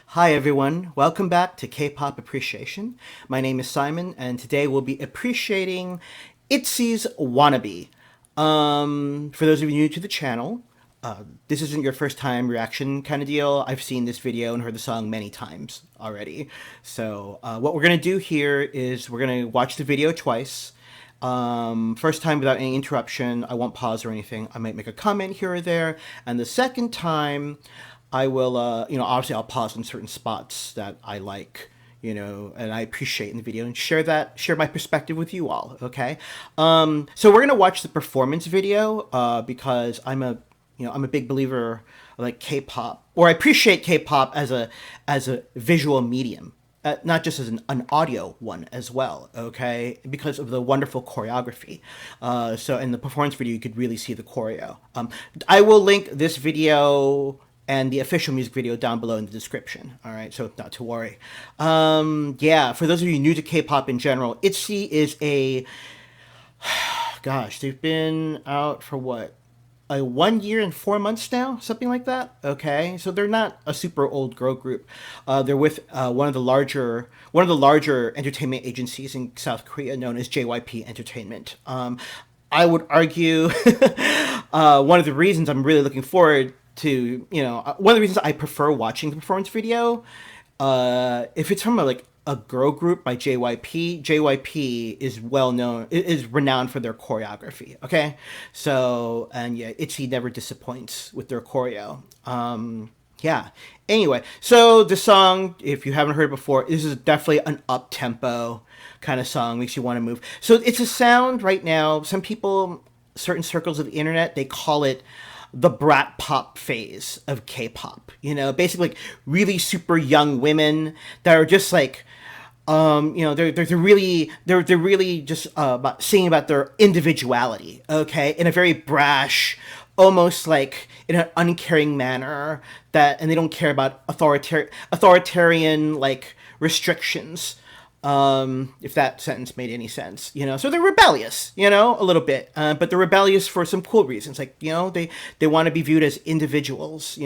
Hi everyone, welcome back to K-Pop Appreciation. My name is Simon, and today we'll be appreciating ITZY's WANNABE. For those of you new to the channel, this isn't your first time reaction kind of deal. I've seen this video and heard the song many times already. So what we're going to do here is we're going to watch the video twice. First time without any interruption, I won't pause or anything. I might make a comment here or there. And the second time, I will, obviously I'll pause in certain spots that I like, and I appreciate in the video and share my perspective with you all, okay? So we're going to watch the performance video, because I'm a big believer of like K-pop, or I appreciate K-pop as a visual medium. Not just as an audio one as well, okay? Because of the wonderful choreography. So in the performance video, you could really see the choreo. I will link this video and the official music video down below in the description, all right? So not to worry. Yeah, for those of you new to K-pop in general, ITZY is gosh, they've been out for what? 1 year and 4 months now, something like that. Okay, so they're not a super old girl group. They're with one of the larger entertainment agencies in South Korea, known as JYP Entertainment. I would argue one of the reasons I'm really looking forward to, one of the reasons I prefer watching the performance video, if it's from a girl group by JYP is well known, is renowned for their choreography, okay? So, and yeah, ITZY never disappoints with their choreo. Yeah, anyway, so the song, if you haven't heard it before, this is definitely an up-tempo kind of song, makes you want to move. So it's a sound right now, some people, certain circles of the internet, they call it the brat pop phase of K-pop, basically like really super young women that are just like, they're really just about singing about their individuality, okay, in a very brash, almost like in an uncaring manner, and they don't care about authoritarian like restrictions. If that sentence made any sense, so they're rebellious, a little bit, but they're rebellious for some cool reasons, like, they want to be viewed as individuals,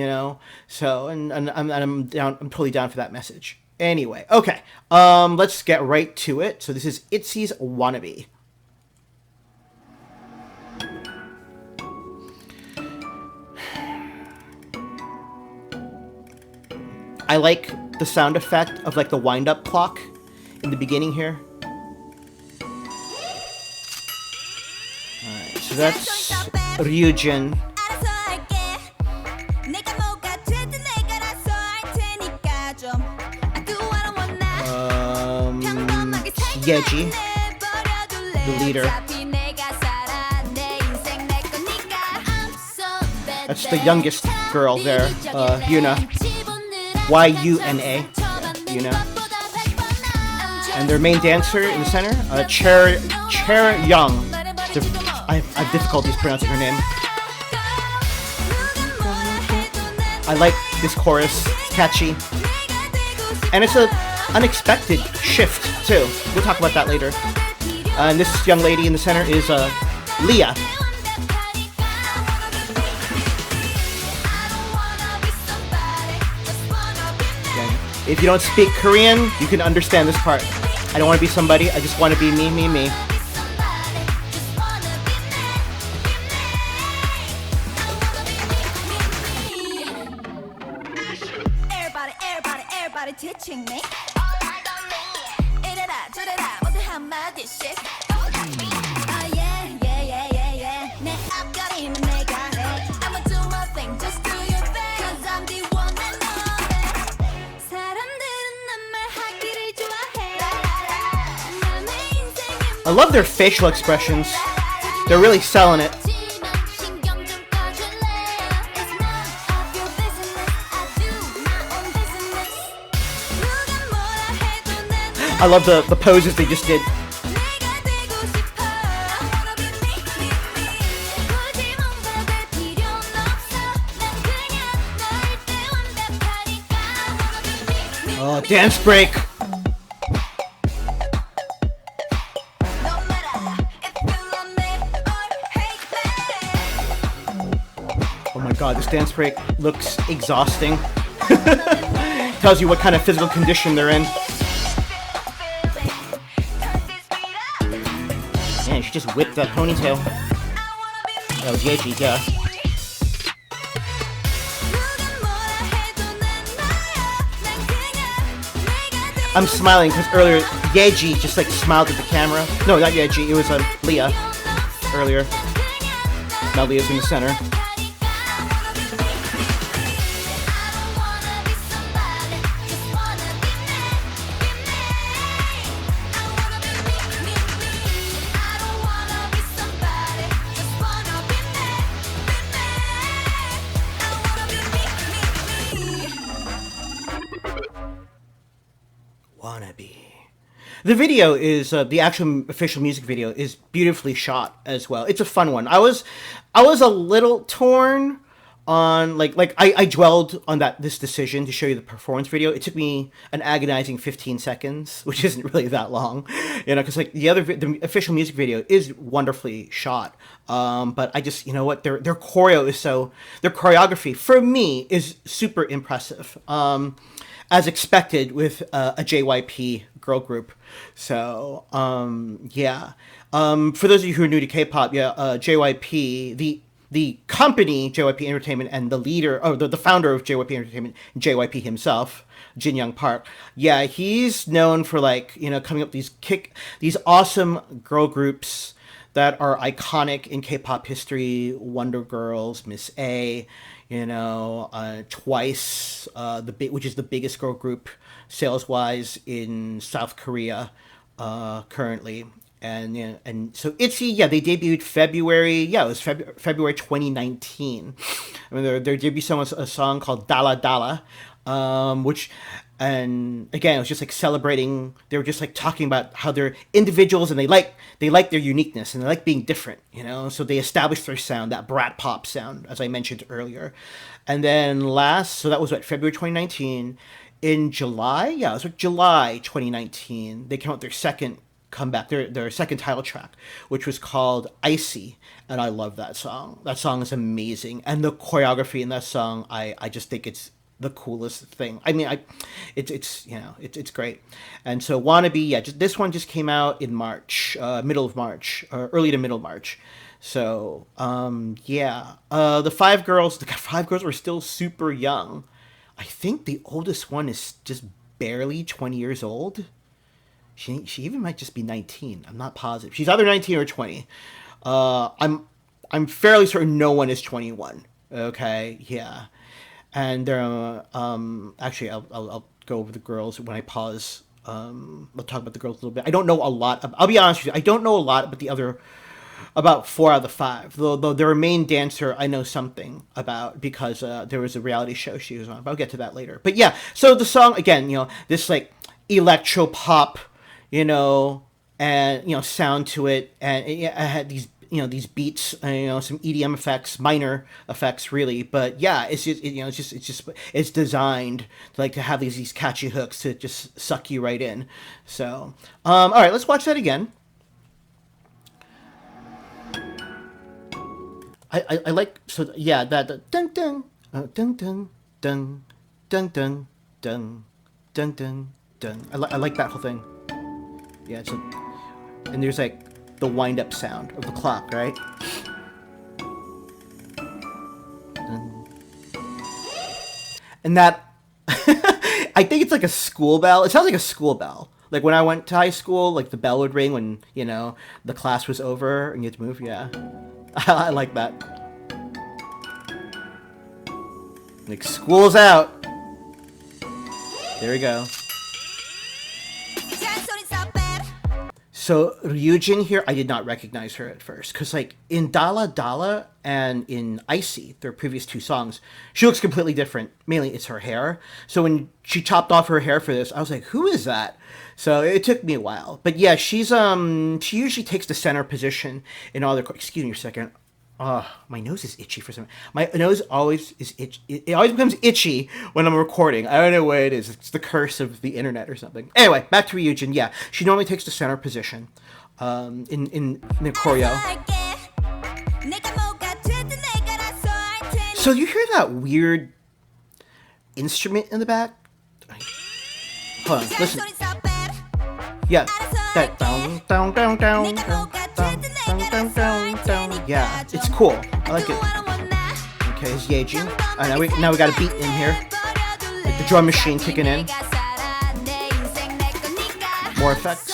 so, and I'm totally down for that message. Anyway, okay, let's get right to it. So this is ITZY's WANNABE. I like the sound effect of like the wind-up clock in the beginning here. Alright, so that's Ryujin. Yeji, the leader. That's the youngest girl there, Yuna. Y-U-N-A, Yuna. And their main dancer in the center, Chair Young. I have difficulties pronouncing her name. I like this chorus, it's catchy. And it's an unexpected shift, too. We'll talk about that later. And this young lady in the center is Leah. Again, if you don't speak Korean, you can understand this part. I don't want to be somebody, I just want to be me, me, me. Everybody teaching me. I love their facial expressions. They're really selling it. I love the poses they just did. Oh, dance break. Oh my god, this dance break looks exhausting. Tells you what kind of physical condition they're in. Man, she just whipped that ponytail. That was Yeji, yeah. I'm smiling because earlier Yeji just like smiled at the camera. No, not Yeji. It was Leah earlier. Now Leah's in the center. Wannabe. The video is the actual official music video is beautifully shot as well. It's a fun one. I was a little torn on I dwelled on this decision to show you the performance video. It took me an agonizing 15 seconds, which isn't really that long, because like the official music video is wonderfully shot. But I just, their choreography for me is super impressive. As expected with a JYP girl group. So, yeah. For those of you who are new to K-pop, JYP, the company, JYP Entertainment, and the leader, the founder of JYP Entertainment, JYP himself, Jin Young Park. Yeah, he's known for coming up with these awesome girl groups that are iconic in K-pop history. Wonder Girls, Miss A, Twice, which is the biggest girl group sales-wise in South Korea currently. And so ITZY, they debuted February 2019. I mean, their debut song was a song called Dala Dala, which, and again, it was just like celebrating. They were just like talking about how they're individuals and they like their uniqueness and they like being different, So they established their sound, that brat pop sound, as I mentioned earlier. And then so that was February 2019. In July, it was July 2019. They came out with their second comeback, their second title track, which was called ITZY, and I love that song. That song is amazing, and the choreography in that song, I just think it's the coolest thing. I mean, it's great. And so Wannabe, this one just came out in March, middle of March, or early to middle March. So the five girls were still super young. I think the oldest one is just barely 20 years old. She even might just be 19. I'm not positive. She's either 19 or 20. I'm fairly certain no one is 21. Okay, yeah. And actually, I'll go over the girls when I pause. I'll talk about the girls a little bit. I don't know a lot. I'll be honest with you. I don't know a lot about 4 out of the 5. Though their main dancer, I know something about because there was a reality show she was on. But I'll get to that later. But yeah, so the song again, this like electro pop, and sound to it, and it had these these beats, some EDM effects, minor effects really, but yeah, it's just it's designed to have these catchy hooks to just suck you right in. So all right, let's watch that again. I like, so yeah, that dun dun dun dun dun dun dun dun dun dun dun. I like that whole thing. Yeah, and there's like the wind up sound of the clock, right? And that I think it's like a school bell. It sounds like a school bell. Like when I went to high school, like the bell would ring when, the class was over and you had to move. Yeah. I like that. Like, school's out. There we go. So Ryujin here, I did not recognize her at first. Because, like, in Dala Dala and in ITZY, their previous 2 songs, she looks completely different. Mainly, it's her hair. So when she chopped off her hair for this, I was like, who is that? So it took me a while. But yeah, she usually takes the center position in all their... Excuse me a second. My nose is itchy for some... My nose always is itchy. It always becomes itchy when I'm recording. I don't know what it is. It's the curse of the internet or something. Anyway, back to Ryujin. Yeah, she normally takes the center position in the choreo. So you hear that weird instrument in the back? Hold on, listen. Yeah, that down, down, down, down, down, down, down, down, down. Yeah, it's cool. I like it. Okay, it's Yeji. Now we got a beat in here. Like the drum machine kicking in. More effects.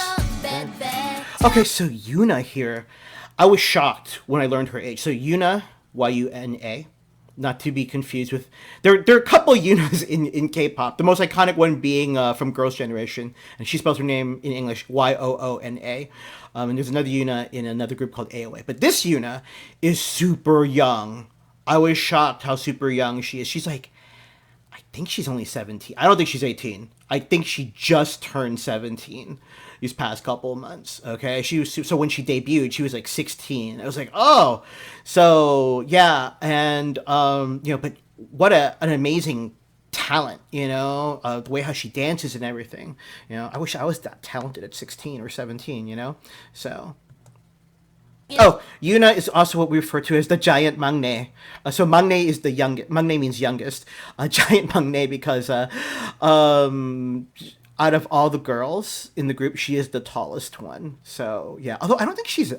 Okay, so Yuna here. I was shocked when I learned her age. So Yuna, Y-U-N-A. Not to be confused with... There are a couple Yunas in K-pop. The most iconic one being from Girls' Generation. And she spells her name in English Y-O-O-N-A. And there's another Yuna in another group called AOA. But this Yuna is super young. I was shocked how super young she is. She's like... I think she's only 17. I don't think she's 18. I think she just turned 17 these past couple of months. Okay, so when she debuted, she was like 16. I was like, oh, so yeah, and but what an amazing talent, the way how she dances and everything. I wish I was that talented at 16 or 17. So. Oh, Yuna is also what we refer to as the giant maknae. So maknae is the youngest. Maknae means youngest. Giant maknae because out of all the girls in the group, she is the tallest one. So yeah, although I don't think she's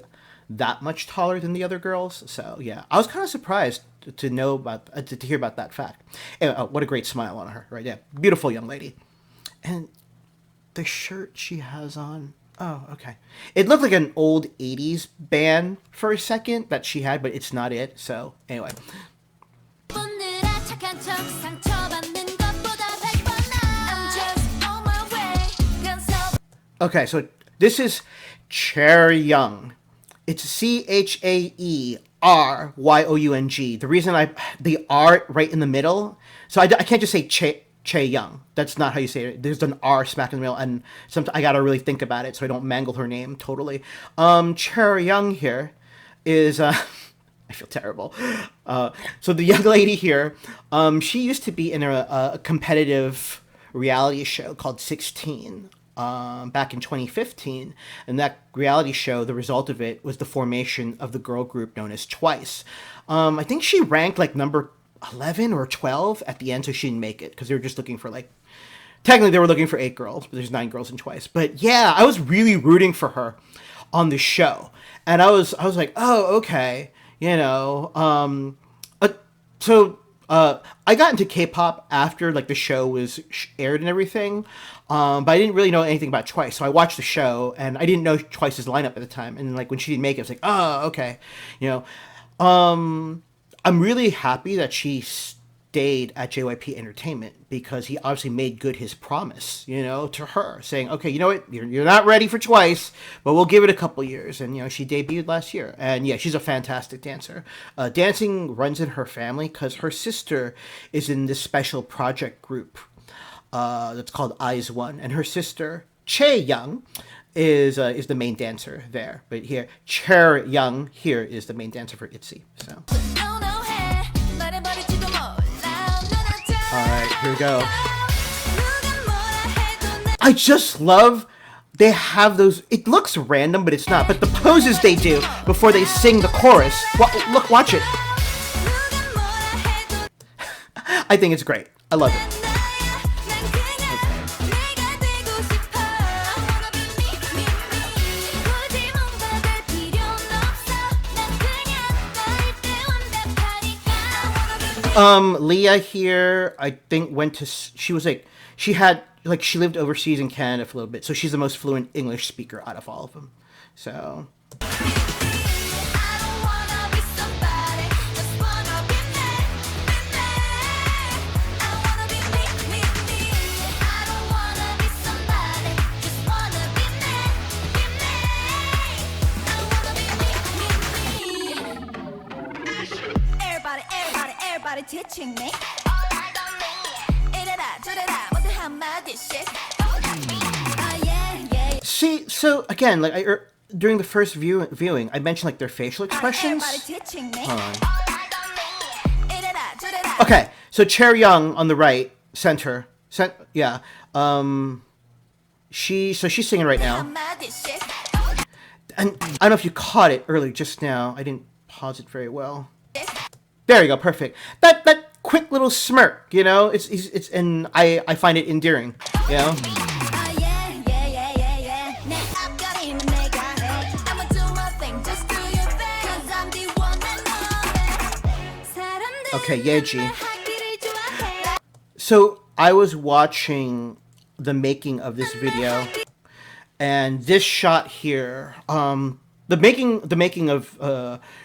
that much taller than the other girls. So yeah, I was kind of surprised to know about to hear about that fact. Anyway, what a great smile on her, right? Yeah, beautiful young lady, and the shirt she has on. Oh, okay. It looked like an old 80s band for a second that she had, but it's not it. So, anyway. Okay, so this is Chaeryeong. It's Chaeryoung. The reason the R right in the middle, so I can't just say Chaeyoung. That's not how you say it. There's an R smack in the middle, and sometimes I gotta really think about it so I don't mangle her name totally. Chaeryeong here is I feel terrible. So the young lady here, she used to be in a competitive reality show called 16 back in 2015, and that reality show, the result of it was the formation of the girl group known as TWICE. I think she ranked like number 11 or 12 at the end, so she didn't make it because they were just looking for technically they were looking for 8 girls, but there's 9 girls in TWICE. But yeah, I was really rooting for her on the show, and I was like, oh, okay, so I got into K-pop after the show was aired and everything, but I didn't really know anything about TWICE, so I watched the show and I didn't know TWICE's lineup at the time, and when she didn't make it, I was like, oh, okay, I'm really happy that she stayed at JYP Entertainment because he obviously made good his promise, to her, saying, okay, you know what, you're not ready for TWICE, but we'll give it a couple years. And, she debuted last year. And, yeah, she's a fantastic dancer. Dancing runs in her family because her sister is in this special project group that's called ITZY. And her sister, Chaeyoung, is the main dancer there. But here, Chaeryeong here is the main dancer for ITZY. So. Alright, here we go. I just love they have those... It looks random, but it's not. But the poses they do before they sing the chorus. Look, watch it. I think it's great. I love it. Leah here, I think she lived overseas in Canada for a little bit, so she's the most fluent English speaker out of all of them. So. Teaching me. See, so again, during the first viewing, I mentioned their facial expressions. Okay, so Chaeryeong on the right, center, yeah. She's singing right now, and I don't know if you caught it earlier just now. I didn't pause it very well. There you go, perfect. That quick little smirk, you know. It's and I find it endearing, you know. Okay, Yeji. So I was watching the making of this video, and this shot here, the making of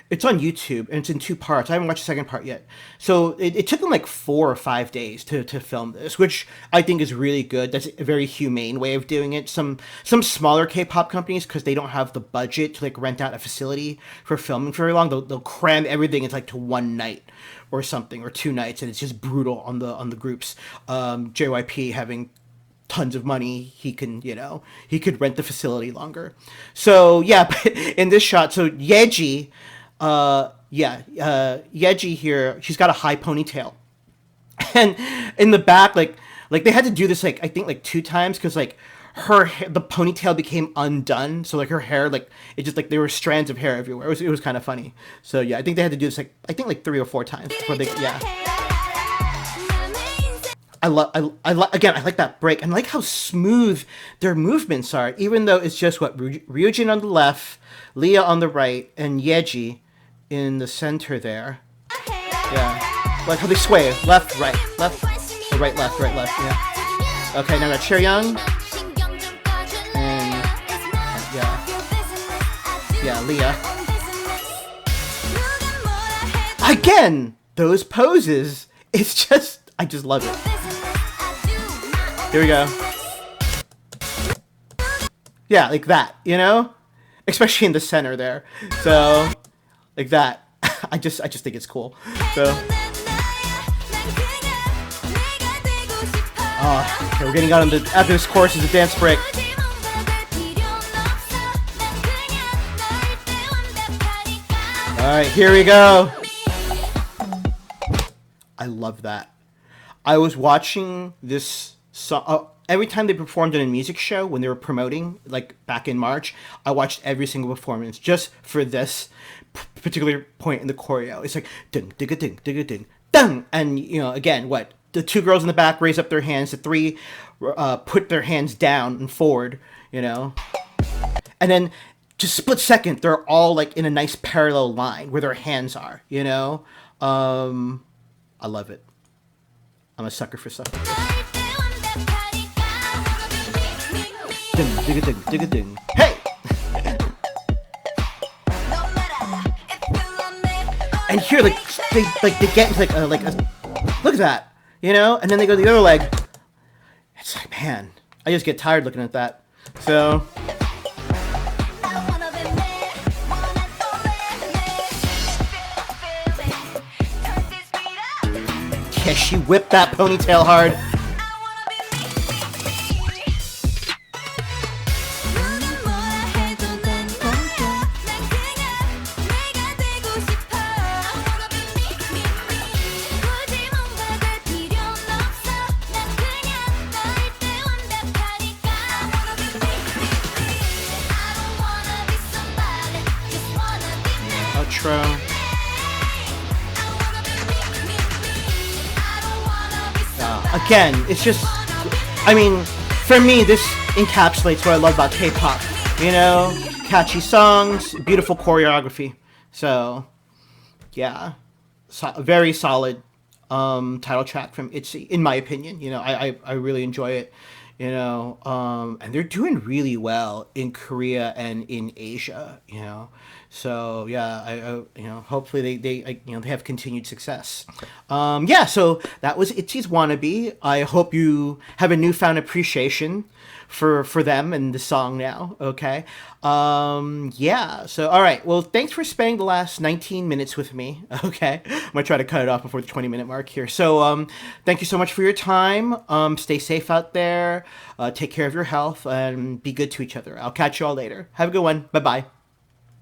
it's on YouTube and it's in 2 parts. I haven't watched the second part yet. So it took them like 4 or 5 days to film this, which I think is really good. That's a very humane way of doing it. Some smaller K-pop companies, because they don't have the budget to like rent out a facility for filming for very long, they'll cram everything into like to one night or something, or 2 nights, and it's just brutal on the groups. JYP having tons of money, he could rent the facility longer. So yeah, but in this shot, so Yeji, Yeji here, she's got a high ponytail, and in the back, like they had to do this like I think like 2 times, because like the ponytail became undone, so like her hair, like it just like there were strands of hair everywhere. It was kind of funny. So yeah, I think they had to do this like I think like 3 or 4 times before they I like that break, and I like how smooth their movements are, even though it's just Ryujin on the left, Leah on the right, and Yeji in the center there. Yeah, like how they sway left, right, left, or right, left, right, left. Yeah. Okay, now I got Chaeryeong, and Leah. Again, those poses. It's just I just love it. Here we go. Yeah, like that, you know? Especially in the center there. So, like that. I just think it's cool. So. Oh, okay, we're getting out after this chorus is a dance break. Alright, here we go. I love that. I was watching this song every time they performed in a music show when they were promoting, like back in March. I watched every single performance just for this particular point in the choreo. It's like ding ding ding ding ding ding, and you know, again, what the 2 girls in the back raise up their hands, the 3 put their hands down and forward, you know, and then just split second they're all like in a nice parallel line where their hands are, you know. I love it. I'm a sucker for stuff like this. Ding, ding, ding, ding, ding. Hey! And here, like they get into like a look at that, you know, and then they go to the other leg. It's like, man, I just get tired looking at that. So. Yeah, she whipped that ponytail hard. Outro. Again, it's just, I mean, for me, this encapsulates what I love about K-pop. You know, catchy songs, beautiful choreography. So, yeah, very solid title track from ITZY, in my opinion. You know, I really enjoy it. You know, and they're doing really well in Korea and in Asia. You know, so yeah, I you know, hopefully they you know, they have continued success. Yeah, so that was ITZY's Wannabe. I hope you have a newfound appreciation for them and the song now. Okay. Yeah. So all right. Well, thanks for spending the last 19 minutes with me. Okay. I'm gonna try to cut it off before the 20-minute mark here. So thank you so much for your time. Stay safe out there. Take care of your health and be good to each other. I'll catch you all later. Have a good one. Bye bye.